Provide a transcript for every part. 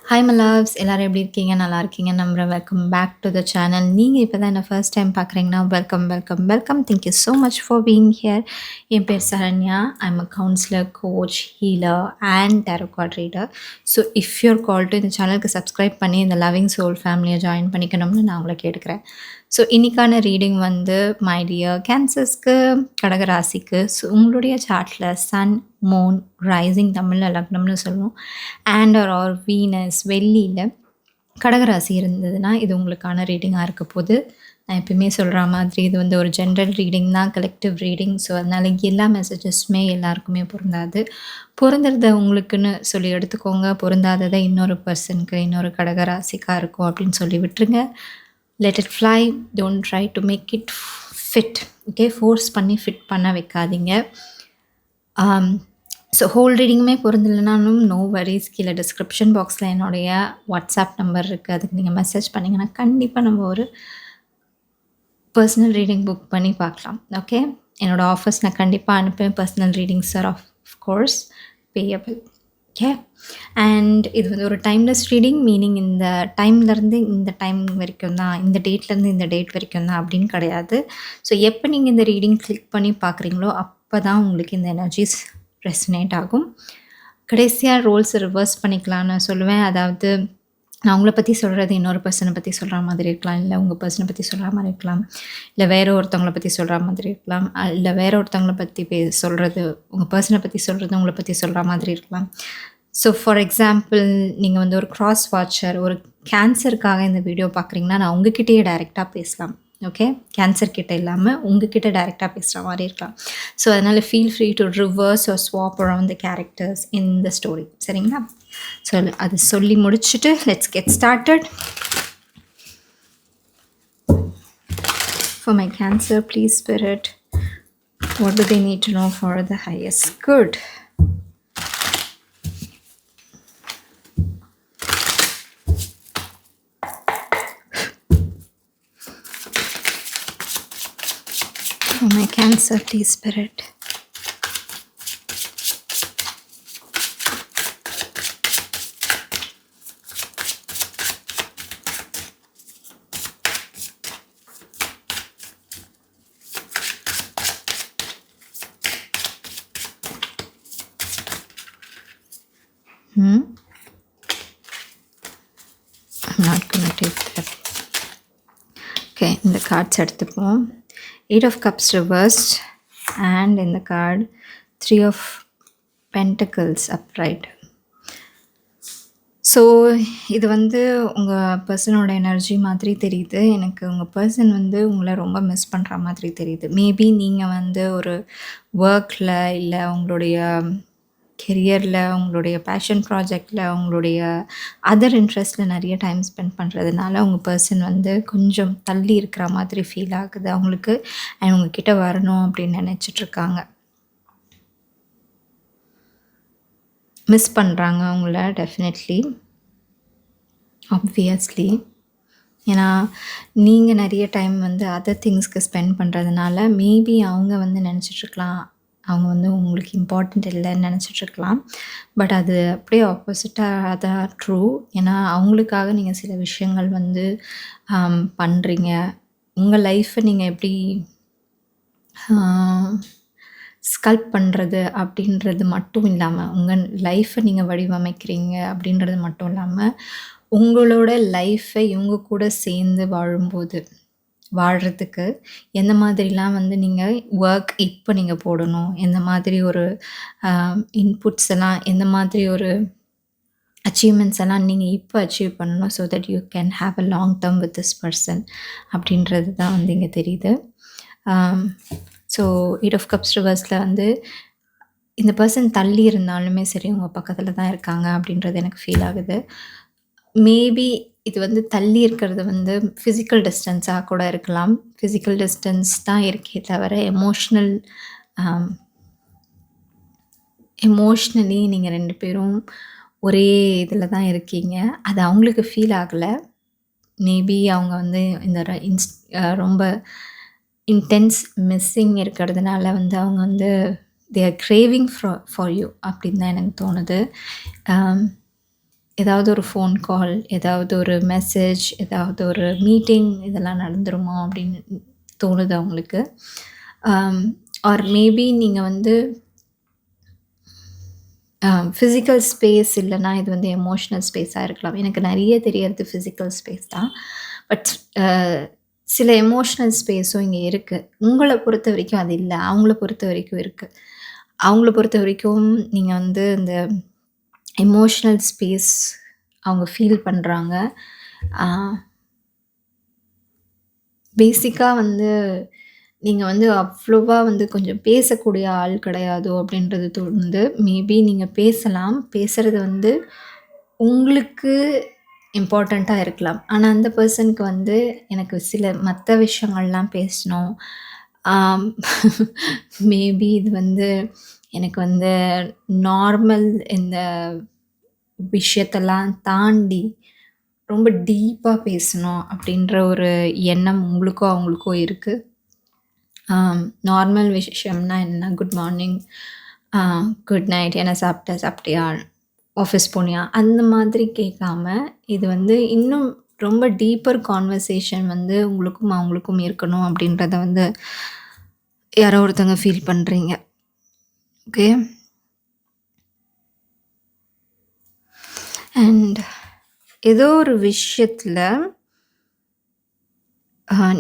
Hi my loves எல்லாரும் எப்படி இருக்கீங்க? நல்லா இருக்கீங்க நம்புறேன். Welcome back to the channel. நீங்கள் இப்போ தான் என்ன ஃபர்ஸ்ட் டைம் பார்க்குறீங்கன்னா welcome welcome welcome. Thank you so much for being here. என் பேர் Saranya. I'm a counsellor, coach, healer and tarot card reader. So if you're call to இந்த சேனலுக்கு subscribe பண்ணி இந்த லவ்விங் சோல் ஃபேமிலியை ஜாயின் பண்ணிக்கணும்னு நான் உங்களை கேட்டுக்கிறேன். ஸோ இன்றைக்கான ரீடிங் வந்து மை டியர் கேன்சர்ஸ்க்கு, கடகராசிக்கு. ஸோ உங்களுடைய சார்ட்டில் சன், மூன், ரைசிங் தமிழில் லக்னம்னு சொல்லுவோம், அண்ட் ஆர் வீனஸ் வெள்ளியில் கடகராசி இருந்ததுன்னா இது உங்களுக்கான ரீடிங்காக இருக்க போது. நான் எப்பயுமே சொல்கிற மாதிரி இது வந்து ஒரு ஜென்ரல் ரீடிங் தான், கலெக்டிவ் ரீடிங். ஸோ அதனால் எல்லா மெசேஜஸுமே எல்லாருக்குமே பொருந்தாது. பொருந்துறத உங்களுக்குன்னு சொல்லி எடுத்துக்கோங்க, பொருந்தாததை இன்னொரு பர்சனுக்கு, இன்னொரு கடகராசிக்காக இருக்கும் அப்படின்னு சொல்லி விட்டுருங்க. Let it fly. Don't try to make it fit. Okay, force பண்ணி ஃபிட் பண்ண வைக்காதீங்க. ஸோ ஹோல் ரீடிங்குமே பொருந்தலைனாலும் நோ வரிஸ். கீழே டிஸ்கிரிப்ஷன் பாக்ஸில் என்னுடைய வாட்ஸ்அப் நம்பர் இருக்குது, அதுக்கு நீங்கள் மெசேஜ் பண்ணிங்கன்னா கண்டிப்பாக நம்ம ஒரு பர்சனல் ரீடிங் புக் பண்ணி பார்க்கலாம். ஓகே, என்னோடய ஆஃபர்ஸ் நான் கண்டிப்பாக அனுப்புவேன். Personal readings are of course payable. Okay, and இது வந்து ஒரு டைம்லெஸ் ரீடிங். மீனிங் இந்த டைம்லேருந்து இந்த டைம் வரைக்கும் தான், இந்த டேட்லேருந்து இந்த டேட் வரைக்கும் தான் அப்படின்னு கிடையாது. ஸோ எப்போ நீங்கள் இந்த ரீடிங் கிளிக் பண்ணி பார்க்குறீங்களோ அப்போ தான் உங்களுக்கு இந்த எனர்ஜிஸ் ரெசனேட் ஆகும். கடைசியாக ரோல்ஸ் ரிவர்ஸ் பண்ணிக்கலான்னு சொல்லுவேன். அதாவது நான் உங்களை பற்றி சொல்கிறது இன்னொரு பர்சனை பற்றி சொல்கிற மாதிரி இருக்கலாம், இல்லை உங்கள் பர்சனை பற்றி சொல்கிற மாதிரி இருக்கலாம், இல்லை வேறு ஒருத்தவங்களை பற்றி சொல்கிற மாதிரி இருக்கலாம், இல்லை வேறு ஒருத்தவங்களை பற்றி சொல்கிறது, உங்கள் பர்சனை பற்றி சொல்கிறது உங்களை பற்றி சொல்கிற மாதிரி இருக்கலாம். ஸோ ஃபார் எக்ஸாம்பிள், நீங்கள் வந்து ஒரு கிராஸ் வாட்சர், ஒரு கேன்சருக்காக இந்த வீடியோ பார்க்குறீங்கன்னா நான் உங்ககிட்டயே டைரெக்டாக பேசலாம். ஓகே, கேன்சர் கிட்ட இல்லாமல் உங்ககிட்ட டைரெக்டாக பேசுகிற மாதிரி இருக்கலாம். ஸோ அதனால் feel free to reverse or swap around the characters in the story. சரிங்களா? ஸோ அது சொல்லி முடிச்சுட்டு let's get started. For my Cancer, please Spirit, what do they need to know for the highest good? For my Cancer, please Spirit. I'm not going to take that. Okay, இந்த cards எடுத்துப்போம். 8 of Cups reversed, and in the card 3 of Pentacles upright. So இது வந்து உங்கள் பர்சனோட energy மாதிரி தெரியுது எனக்கு. உங்கள் person வந்து உங்களை ரொம்ப மிஸ் பண்ணுற மாதிரி தெரியுது. மேபி நீங்கள் வந்து ஒரு ஒர்க்கில், இல்லை உங்களுடைய கெரியரில், உங்களுடைய பேஷன் ப்ராஜெக்டில், உங்களுடைய அதர் இன்ட்ரெஸ்ட்டில் நிறைய டைம் ஸ்பெண்ட் பண்ணுறதுனால உங்கள் பர்சன் வந்து கொஞ்சம் தள்ளி இருக்கிற மாதிரி ஃபீல் ஆகுது அவங்களுக்கு. அண்ட் உங்ககிட்ட வரணும் அப்படின்னு நினச்சிட்ருக்காங்க. மிஸ் பண்ணுறாங்க உங்களை டெஃபினெட்லி, ஆப்வியஸ்லி. ஏன்னா நீங்கள் நிறைய டைம் வந்து அதர் திங்ஸ்க்கு ஸ்பெண்ட் பண்ணுறதுனால மேபி அவங்க வந்து நினச்சிட்ருக்கலாம் அவங்க வந்து உங்களுக்கு இம்பார்ட்டண்ட் இல்லைன்னு நினச்சிட்ருக்கலாம். பட் அது அப்படியே ஆப்போசிட்டாக தான் ட்ரூ. ஏன்னா அவங்களுக்காக நீங்கள் சில விஷயங்கள் வந்து பண்ணுறீங்க. உங்கள் லைஃப்பை நீங்கள் எப்படி ஸ்கல்ப் பண்ணுறது அப்படின்றது மட்டும் இல்லாமல், உங்கள் லைஃப்பை நீங்கள் வடிவமைக்கிறீங்க அப்படின்றது மட்டும் இல்லாமல், உங்களோட லைஃப்பை இவங்க கூட சேர்ந்து வாழும்போது வாழ்கிறதுக்கு எந்த மாதிரிலாம் வந்து நீங்கள் ஒர்க் இப்போ நீங்கள் போடணும், எந்த மாதிரி ஒரு இன்புட்ஸ் எல்லாம், எந்த மாதிரி ஒரு அச்சீவ்மெண்ட்ஸ் எல்லாம் நீங்கள் இப்போ அச்சீவ் பண்ணணும், so that you can have a long term with this person அப்படின்றது தான் வந்து இங்கே தெரியுது. ஸோ 8 of Cups ரிவர்ஸில் வந்து இந்த பர்சன் தள்ளி இருந்தாலுமே சரி உங்கள் பக்கத்தில் தான் இருக்காங்க அப்படின்றது எனக்கு ஃபீல் ஆகுது. மேபி இது வந்து தள்ளி இருக்கிறது வந்து ஃபிசிக்கல் டிஸ்டன்ஸாக கூட இருக்கலாம். ஃபிசிக்கல் டிஸ்டன்ஸ் தான் இருக்கே தவிர எமோஷ்னலி நீங்கள் 2 பேரும் ஒரே இதில் தான் இருக்கீங்க. அது அவங்களுக்கு ஃபீல் ஆகலை. மேபி அவங்க வந்து இந்த ரொம்ப இன்டென்ஸ் மிஸ்ஸிங் இருக்கிறதுனால வந்து அவங்க வந்து they are craving for you அப்படின்னு தான் எனக்கு தோணுது. ஏதாவது ஒரு ஃபோன் கால், ஏதாவது ஒரு மெசேஜ், ஏதாவது ஒரு மீட்டிங் இதெல்லாம் நடந்துருமா அப்படின்னு தோணுது அவங்களுக்கு. ஆர் மேபி நீங்கள் வந்து ஃபிசிக்கல் ஸ்பேஸ் இல்லைன்னா இது வந்து எமோஷ்னல் ஸ்பேஸாக இருக்கலாம். எனக்கு நிறைய தெரியறது ஃபிசிக்கல் ஸ்பேஸ் தான். பட் சில எமோஷ்னல் ஸ்பேஸும் இங்கே இருக்குது. உங்களை பொறுத்த வரைக்கும் அது இல்லை, அவங்கள பொறுத்த வரைக்கும் இருக்குது. அவங்கள பொறுத்த வரைக்கும் நீங்கள் வந்து இந்த எமோஷ்னல் ஸ்பேஸ் அவங்க ஃபீல் பண்ணுறாங்க. பேசிக்காக வந்து நீங்கள் வந்து அவ்வளோவா வந்து கொஞ்சம் பேசக்கூடிய ஆள் கிடையாதோ அப்படின்றது தோணுது. மேபி நீங்கள் பேசலாம். பேசுகிறது வந்து உங்களுக்கு இம்பார்ட்டண்ட்டாக இருக்கலாம். ஆனால் அந்த பர்சனுக்கு வந்து எனக்கு சில மற்ற விஷயங்கள்லாம் பேசணும். மேபி இது வந்து எனக்கு வந்து நார்மல் இந்த விஷயத்தெல்லாம் தாண்டி ரொம்ப டீப்பாக பேசணும் அப்படின்ற ஒரு எண்ணம் உங்களுக்கோ அவங்களுக்கோ இருக்குது. நார்மல் விஷயம்னா என்ன, குட் மார்னிங், குட் நைட், என்ன சாப்பிட்டியா, ஆஃபீஸ் போனியா, அந்த மாதிரி கேட்காம இது வந்து இன்னும் ரொம்ப டீப்பர் கான்வர்சேஷன் வந்து உங்களுக்கும் அவங்களுக்கும் இருக்கணும் அப்படின்றத வந்து யாரோ ஒருத்தங்க ஃபீல் பண்ணுறீங்க. ஓகே. அண்ட் ஏதோ ஒரு விஷயத்தில்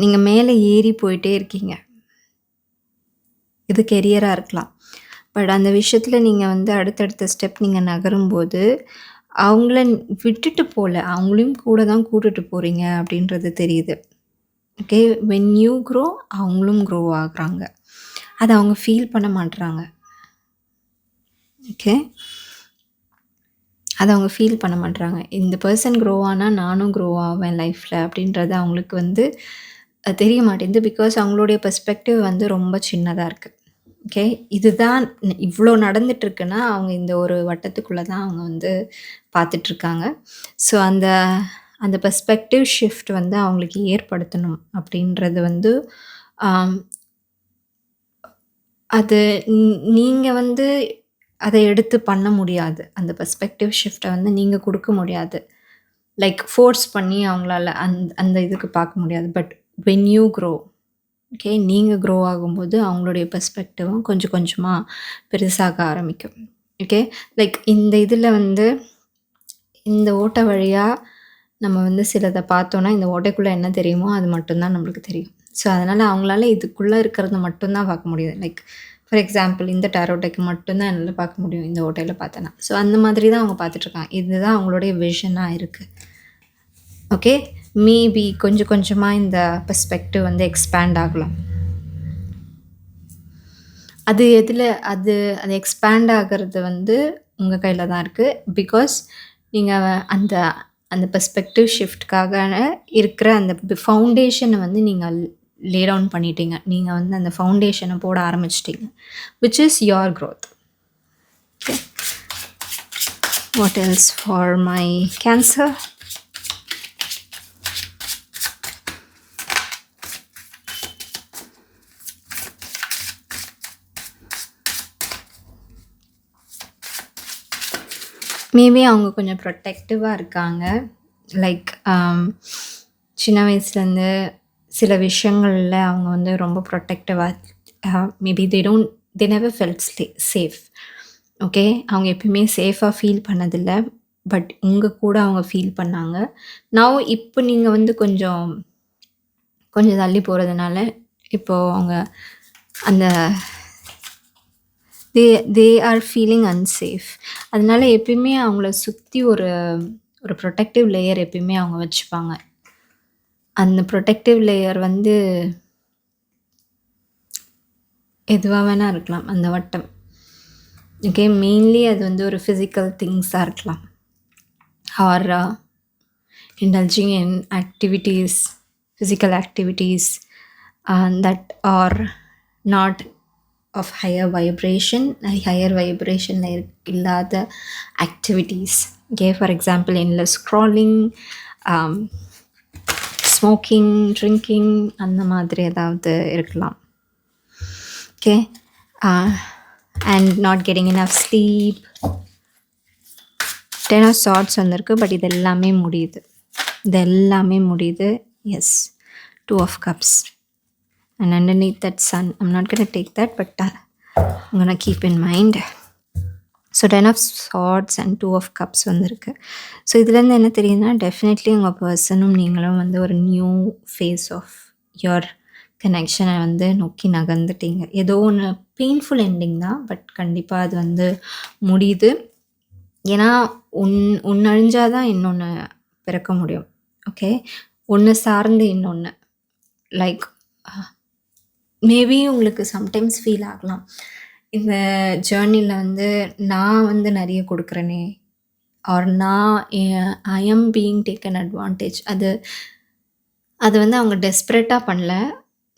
நீங்கள் மேலே ஏறி போயிட்டே இருக்கீங்க. இது கெரியராக இருக்கலாம். பட் அந்த விஷயத்தில் நீங்கள் வந்து அடுத்தடுத்த ஸ்டெப் நீங்கள் நகரும்போது அவங்கள விட்டுட்டு போகல, அவங்களையும் கூட தான் கூட்டிட்டு போகிறீங்க அப்படின்றது தெரியுது. ஓகே. வென் யூ க்ரோ அவங்களும் க்ரோ ஆகுறாங்க. அதை அவங்க ஃபீல் பண்ண மாட்டுறாங்க. ஓகே. அதை அவங்க ஃபீல் பண்ண மாட்டுறாங்க. இந்த பர்சன் க்ரோ ஆனால் நானும் க்ரோ ஆவேன் லைஃப்பில் அப்படின்றது அவங்களுக்கு வந்து தெரிய மாட்டேங்குது. பிகாஸ் அவங்களுடைய பெர்ஸ்பெக்டிவ் வந்து ரொம்ப சின்னதாக இருக்குது. ஓகே. இதுதான் இவ்வளோ நடந்துட்டுருக்குன்னா அவங்க இந்த ஒரு வட்டத்துக்குள்ளே தான் அவங்க வந்து பார்த்துட்ருக்காங்க. ஸோ அந்த அந்த பெர்ஸ்பெக்டிவ் ஷிஃப்ட் வந்து அவங்களுக்கு ஏற்படுத்தணும் அப்படின்றது வந்து அது நீங்கள் வந்து அதை எடுத்து பண்ண முடியாது. அந்த பெர்ஸ்பெக்டிவ் ஷிஃப்ட்டை வந்து நீங்கள் கொடுக்க முடியாது. லைக் ஃபோர்ஸ் பண்ணி அவங்களால அந்த இதுக்கு பார்க்க முடியாது. But when you grow, okay, நீங்கள் க்ரோ ஆகும்போது அவங்களுடைய பெர்ஸ்பெக்டிவும் கொஞ்சம் கொஞ்சமாக பெருசாக ஆரம்பிக்கும். ஓகே. லைக் இந்த இதில் வந்து இந்த ஓட்டை வழியாக நம்ம வந்து சிலதை பார்த்தோன்னா இந்த ஓட்டைக்குள்ளே என்ன தெரியுமோ அது மட்டும்தான் நம்மளுக்கு தெரியும். ஸோ அதனால் அவங்களால இதுக்குள்ளே இருக்கிறத மட்டும்தான் பார்க்க முடியுது. லைக் ஃபார் எக்ஸாம்பிள் இந்த டேரோட்டைக்கு மட்டும்தான் என்னால் பார்க்க முடியும் இந்த ஓட்டையில் பார்த்தேன்னா. ஸோ அந்த மாதிரி தான் அவங்க பார்த்துட்ருக்காங்க. இதுதான் அவங்களுடைய விஷனாக இருக்குது. ஓகே. மேபி கொஞ்சம் கொஞ்சமாக இந்த பெர்ஸ்பெக்டிவ் வந்து எக்ஸ்பேண்ட் ஆகலாம். அது எதில் அது அது எக்ஸ்பேண்ட் ஆகிறது வந்து உங்கள் கையில் தான் இருக்குது. பிகாஸ் நீங்கள் அந்த அந்த பெர்ஸ்பெக்டிவ் ஷிஃப்ட்காக இருக்கிற அந்த ஃபவுண்டேஷனை வந்து நீங்கள் லே டவுன் பண்ணிட்டீங்க. நீங்கள் வந்து அந்த ஃபவுண்டேஷனை போட ஆரம்பிச்சிட்டிங்க, which is your growth. Okay. What else for my cancer? Maybe அவங்க கொஞ்சம் ப்ரொடெக்டிவாக இருக்காங்க. லைக் சின்ன வயசுலேருந்து சில விஷயங்களில் அவங்க வந்து ரொம்ப ப்ரொடெக்டிவாக, maybe they never felt safe. Okay. அவங்க எப்பயுமே சேஃபாக ஃபீல் பண்ணதில்லை. பட் உங்கள் கூட அவங்க ஃபீல் பண்ணாங்க. நவ் இப்போ நீங்கள் வந்து கொஞ்சம் தள்ளி போகிறதுனால இப்போது அவங்க அந்த தே ஆர் ஃபீலிங் அன்சேஃப். அதனால எப்பயுமே அவங்கள சுற்றி ஒரு ப்ரொடெக்டிவ் லேயர் எப்பயுமே அவங்க வச்சுப்பாங்க. அந்த ப்ரொடெக்டிவ் லேயர் வந்து எதுவாக வேணால் இருக்கலாம், அந்த வட்டம். ஓகே. மெயின்லி அது வந்து ஒரு ஃபிசிக்கல் திங்ஸாக இருக்கலாம், R indulging in activities, physical activities that are not of higher vibration, இல்லாத activities. Okay. For example, endless scrolling, smoking, drinking, அந்த மாதிரி ஏதாவது இருக்கலாம். Okay. And not getting enough sleep. 10 of swords வந்திருக்கு. பட் இது எல்லாமே முடியுது. இது எல்லாமே முடியுது. Yes. 2 of cups. And underneath that sun, I'm not going to take that, but I'm going to keep in mind. So 10 of swords and 2 of cups வந்திருக்கு. So இதுலேருந்து என்ன தெரியுதுன்னா, டெஃபினெட்லி உங்கள் பர்சனும் நீங்களும் வந்து ஒரு நியூ ஃபேஸ் ஆஃப் யுவர் கனெக்ஷனை வந்து நோக்கி நகர்ந்துட்டீங்க. ஏதோ ஒன்று பெயின்ஃபுல் எண்டிங் தான், பட் கண்டிப்பாக அது வந்து முடியுது. ஏன்னா ஒன்று அழிஞ்சால் தான் இன்னொன்று பிறக்க முடியும். ஓகே, ஒன்று சார்ந்து இன்னொன்று. லைக் மேபி உங்களுக்கு சம்டைம்ஸ் ஃபீல் ஆகலாம், இந்த ஜேர்னியில் வந்து நான் வந்து நிறைய கொடுக்குறேனே, ஆர் நான் I am being taken advantage. அது வந்து அவங்க டெஸ்பரேட்டாக பண்ணல.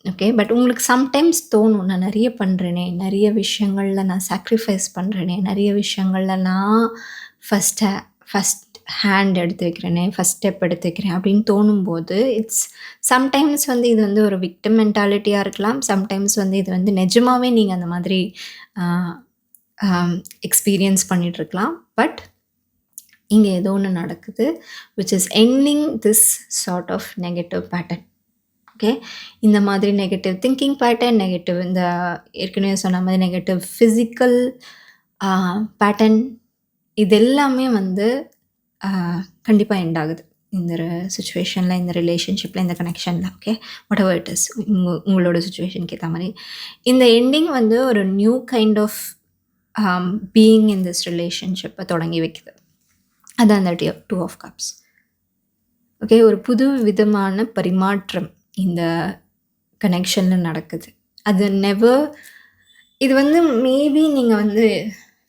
ஓகே, பட் உங்களுக்கு சம்டைம்ஸ் தோணும், நான் நிறைய பண்ணுறேனே, நிறைய விஷயங்களில் நான் சாக்ரிஃபைஸ் பண்ணுறேனே, நிறைய விஷயங்களில் நான் ஃபஸ்ட் ஹேண்ட் எடுத்து வைக்கிறேனே, ஃபஸ்ட் ஸ்டெப் எடுத்து வைக்கிறேன் அப்படின்னு தோணும்போது, சம்டைம்ஸ் வந்து இது வந்து ஒரு விக்டிம் மென்டாலிட்டியாக இருக்கலாம். சம்டைம்ஸ் வந்து இது வந்து நிஜமாகவே நீங்கள் அந்த மாதிரி எக்ஸ்பீரியன்ஸ் பண்ணிகிட்ருக்கலாம். பட் இங்கே ஏதோ ஒன்று நடக்குது, which is ending this sort of negative pattern. Okay, இந்த மாதிரி நெகட்டிவ் திங்கிங் பேட்டர்ன், நெகட்டிவ் இந்த ஏற்கனவே சொன்ன மாதிரி நெகட்டிவ் ஃபிசிக்கல் பேட்டர்ன், இது எல்லாமே வந்து கண்டிப்பாக எண்ட் ஆகுது இந்த சுச்சுவேஷனில், இந்த ரிலேஷன்ஷிப்பில், இந்த கனெக்ஷனில். Okay, whatever it is, உங்களோட சுச்சுவேஷனுக்கு ஏற்ற மாதிரி இந்த எண்டிங் வந்து ஒரு new kind of being in this ரிலேஷன்ஷிப்பை தொடங்கி வைக்குது. அதான் அந்த 2 ஆஃப் கப்ஸ். ஓகே, ஒரு புது விதமான பரிமாற்றம் இந்த கனெக்ஷனில் நடக்குது. அது இது வந்து மேபி நீங்கள் வந்து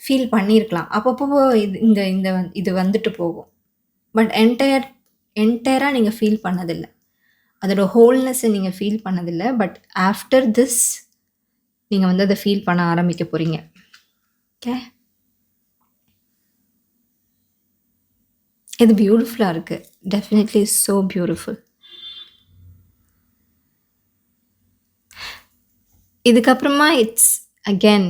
ஃபீல் பண்ணியிருக்கலாம் அப்பப்போ, இது வந்துட்டு போகும். பட் என்டையராக நீங்கள் ஃபீல் பண்ணதில்லை, அதோட ஹோல்னஸை நீங்கள் ஃபீல் பண்ணதில்லை. பட் ஆஃப்டர் திஸ் நீங்கள் வந்து அதை ஃபீல் பண்ண ஆரம்பிக்க போகிறீங்க. ஓகே, இது பியூட்டிஃபுல்லாக இருக்குது. Definitely so beautiful. இதுக்கப்புறமா இட்ஸ் அகேன்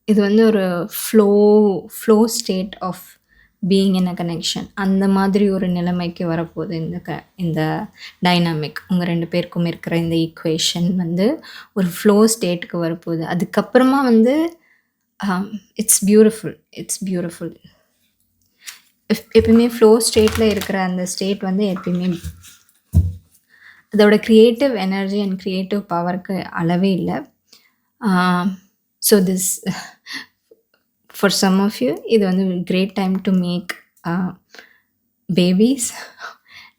இது வந்து ஒரு flow state of being in a connection. அந்த மாதிரி ஒரு நிலைமைக்கு வரப்போகுது இந்த டைனாமிக். உங்கள் 2 பேருக்கும் இருக்கிற இந்த ஈக்குவேஷன் வந்து ஒரு ஃப்ளோ ஸ்டேட்டுக்கு வரப்போகுது. அதுக்கப்புறமா வந்து இட்ஸ் பியூட்டிஃபுல். எப்பயுமே ஃப்ளோ ஸ்டேட்டில் இருக்கிற அந்த ஸ்டேட் வந்து எப்பயுமே அதோட க்ரியேட்டிவ் எனர்ஜி அண்ட் க்ரியேட்டிவ் பவருக்கு அளவே இல்லை. So this for some of you இது வந்து great time to make babies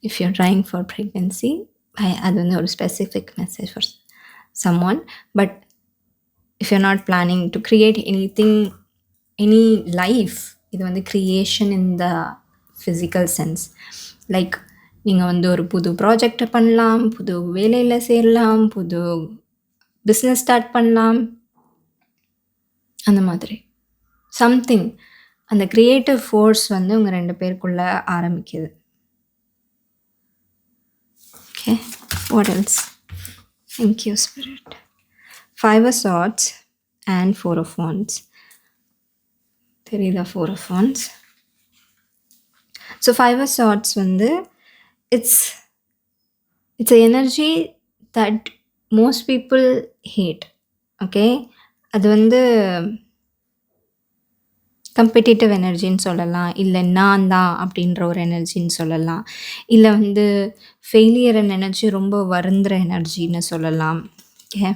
if you're trying for pregnancy. அது வந்து ஒரு specific message for someone. But if you're not planning to create any life, இது வந்து creation in the physical sense. Like நீங்கள் வந்து ஒரு புது ப்ராஜெக்டை பண்ணலாம், புது வேலையில் சேரலாம், புது பிஸ்னஸ் ஸ்டார்ட் பண்ணலாம், அந்த மாதிரி சம்திங். அந்த க்ரியேட்டிவ் ஃபோர்ஸ் வந்து உங்கள் 2 பேருக்குள்ளே ஆரம்பிக்குது. Okay, what else? Thank you spirit. 5 of swords and 4 of wands. தெரியுதா 4 of wands? So 5 of swords வந்து it's an energy that most people hate. Okay, அது வந்து கம்பெட்டிட்டிவ் எனர்ஜின்னு சொல்லலாம், இல்லை நான் தான் அப்படின்ற ஒரு எனர்ஜின்னு சொல்லலாம், இல்லை வந்து ஃபெயிலியர் எனர்ஜி, ரொம்ப வருந்துற எனர்ஜின்னு சொல்லலாம். ஓகே,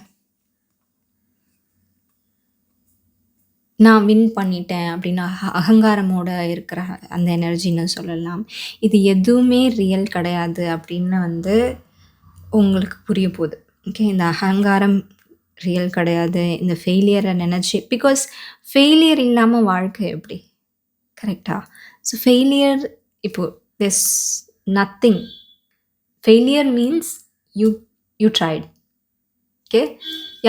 நான் வின் பண்ணிட்டேன் அப்படின்னு அகங்காரமோட இருக்கிற அந்த எனர்ஜின்னு சொல்லலாம். இது எதுவுமே ரியல் கிடையாது அப்படின்னு வந்து உங்களுக்கு புரிய போகுது. ஓகே, இந்த அகங்காரம் ரியல் கிடையாது, இந்த ஃபெயிலியரை நினச்சி, பிகாஸ் ஃபெயிலியர் இல்லாமல் வாழ்க்கை எப்படி? கரெக்டா? ஸோ ஃபெயிலியர், இப்போது this nothing. Failure means you tried. Okay,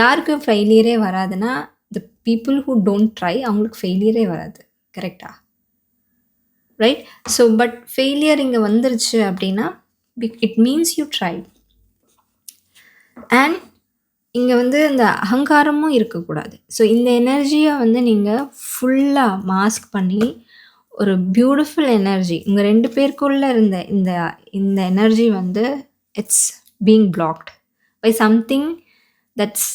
யாருக்கு ஃபெயிலியரே வராதுன்னா the people who don't try, அவங்களுக்கு ஃபெயிலியரே வராது. கரெக்டா? ரைட்? ஸோ பட் ஃபெயிலியர் இங்கே வந்துருச்சு அப்படின்னா it means you tried. And இங்கே வந்து இந்த அகங்காரமும் இருக்கக்கூடாது. ஸோ இந்த எனர்ஜியை வந்து நீங்கள் ஃபுல்லாக மாஸ்க் பண்ணி ஒரு பியூட்டிஃபுல் எனர்ஜி உங்க 2 பேருக்குள்ள இருந்த இந்த இந்த எனர்ஜி வந்து it's being blocked by something that's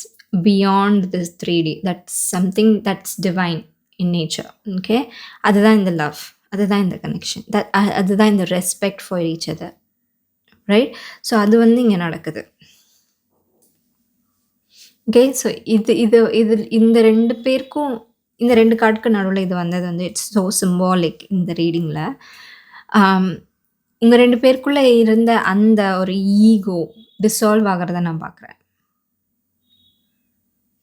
beyond this 3D. That's something that's divine in nature. Okay, அதுதான் இந்த லவ், அதுதான் இந்த கனெக்ஷன், அதுதான் இந்த respect for each other, right? So அது வந்து இங்கே நடக்குது. ஓகே, ஸோ இது இந்த 2 பேருக்கும் இந்த 2 கார்டுக்கு நடுவில் இது வந்தது வந்து இட்ஸ் ஸோ சிம்பாலிக் இந்த ரீடிங்கில். உங்கள் 2 பேருக்குள்ளே இருந்த அந்த ஒரு ஈகோ டிசால்வ் ஆகிறத நான் பார்க்குறேன்.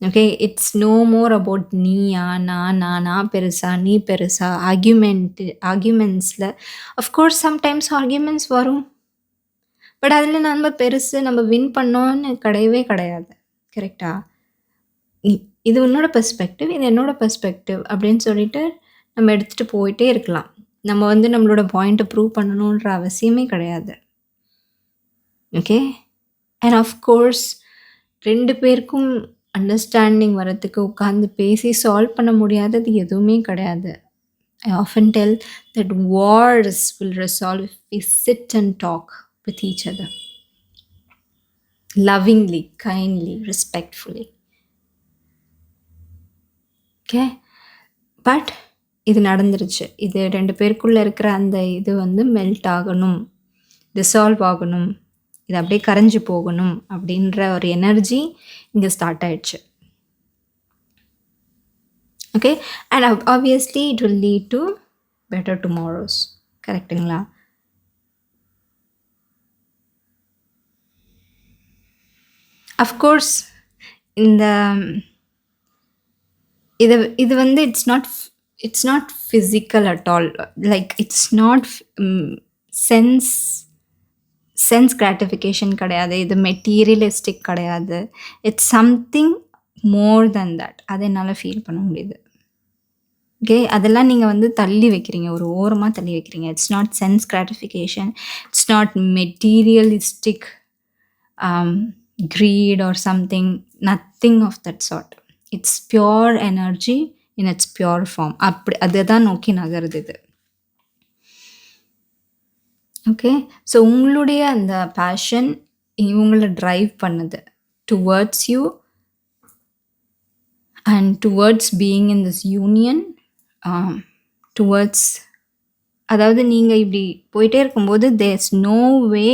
Okay, it's no more about நீயா நான் பெருசா நீ பெருசா ஆர்கியூமெண்ட்ஸில் அஃப்கோர்ஸ் சம்டைம்ஸ் ஆர்கியூமெண்ட்ஸ் வரும். பட் அதில் நம்ம பெருசு நம்ம வின் பண்ணோன்னு கிடையவே கிடையாது. கரெக்டா? இது உன்னோட பெர்ஸ்பெக்டிவ், இது என்னோட பெர்ஸ்பெக்டிவ் அப்படின்னு சொல்லிட்டு நம்ம எடுத்துகிட்டு போயிட்டே இருக்கலாம். நம்ம வந்து நம்மளோட பாயிண்ட்டை ப்ரூவ் பண்ணணுன்ற அவசியமே கிடையாது. ஓகே, அண்ட் ஆஃப்கோர்ஸ் 2 பேருக்கும் அண்டர்ஸ்டாண்டிங் வரத்துக்கு உட்காந்து பேசி சால்வ் பண்ண முடியாதது எதுவுமே கிடையாது. I often tell that wars will resolve if we sit and talk with each other. Lovingly, kindly, respectfully. Okay, but இது நடந்துருச்சு. இது 2 பேருக்குள்ளே இருக்கிற அந்த இது வந்து மெல்ட் ஆகணும், டிசால்வ் ஆகணும், இது அப்படியே கரைஞ்சி போகணும் அப்படின்ற ஒரு எனர்ஜி இங்கே ஸ்டார்ட் ஆயிடுச்சு. Okay, and obviously it will lead to better tomorrow's. கரெக்டுங்களா? அஃப்கோர்ஸ் இந்த இது வந்து it's not physical at all. Like it's not sense gratification கிடையாது, இது மெட்டீரியலிஸ்டிக் கிடையாது. It's something more then that. அதை என்னால் ஃபீல் பண்ண முடியுது. ஓகே, அதெல்லாம் நீங்கள் வந்து தள்ளி வைக்கிறீங்க, ஒரு ஓரமாக தள்ளி வைக்கிறீங்க. It's not sense gratification, it's not materialistic greed or something, nothing of that sort. It's pure energy in its pure form. அதுதான் நோக்கி நகருது இது. ஓகே, ஸோ உங்களுடைய அந்த பேஷன் இவங்களை ட்ரைவ் பண்ணுது towards you and towards being in this union, towards, அதாவது நீங்கள் இப்படி போயிட்டே இருக்கும்போது தேர்ஸ் நோ வே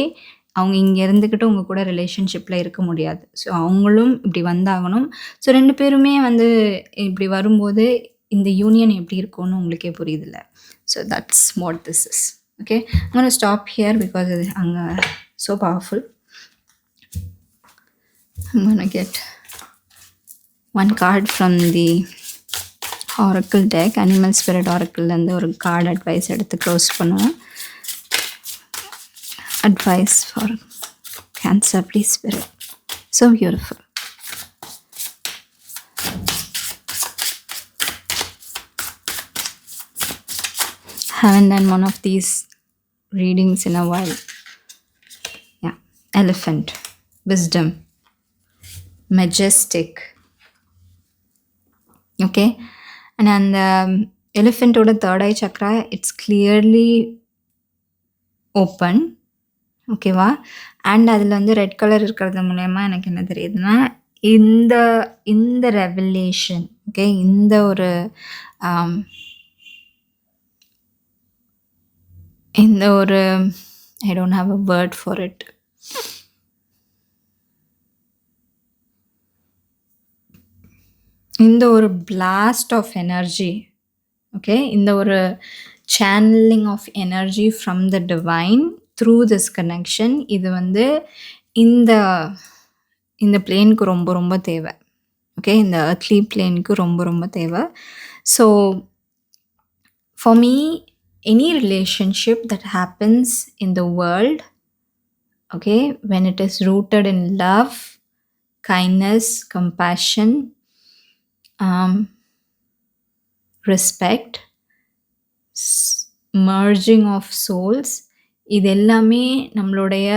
அவங்க இங்கே இருந்துக்கிட்டு உங்கள் கூட ரிலேஷன்ஷிப்பில் இருக்க முடியாது. ஸோ அவங்களும் இப்படி வந்தாகணும். ஸோ 2 பேருமே வந்து இப்படி வரும்போது இந்த யூனியன் எப்படி இருக்கும்னு உங்களுக்கே புரியுதில்ல. So that's what this is. Okay, I'm going to stop here because இது அங்கே so powerful. I'm going to get one card from the Oracle deck, Animal Spirit Oracleலேருந்து ஒரு கார்டு அட்வைஸ் எடுத்து க்ளோஸ் பண்ணுவோம். Advice for Cancer, please, Spirit. So beautiful. Haven't done one of these readings in a while. Yeah, Elephant, Wisdom, Majestic. Okay, and the elephant oda third eye chakra, it's clearly open. ஓகேவா? And அதில் வந்து red colour இருக்கிறது மூலயமா எனக்கு என்ன தெரியுதுன்னா இந்த revelation, okay, இந்த ஒரு I don't have a word for it. இந்த ஒரு பிளாஸ்ட் ஆஃப் எனர்ஜி, ஓகே, இந்த ஒரு channelling of energy from the divine through this connection, இது வந்து இந்த பிளேனுக்கு ரொம்ப ரொம்ப தேவை. ஓகே, இந்த அர்த்லி பிளேனுக்கு ரொம்ப ரொம்ப தேவை. So for me, any relationship that happens in the world, okay, when it is rooted in love, kindness, compassion, respect, merging of souls, இது எல்லாமே நம்மளுடைய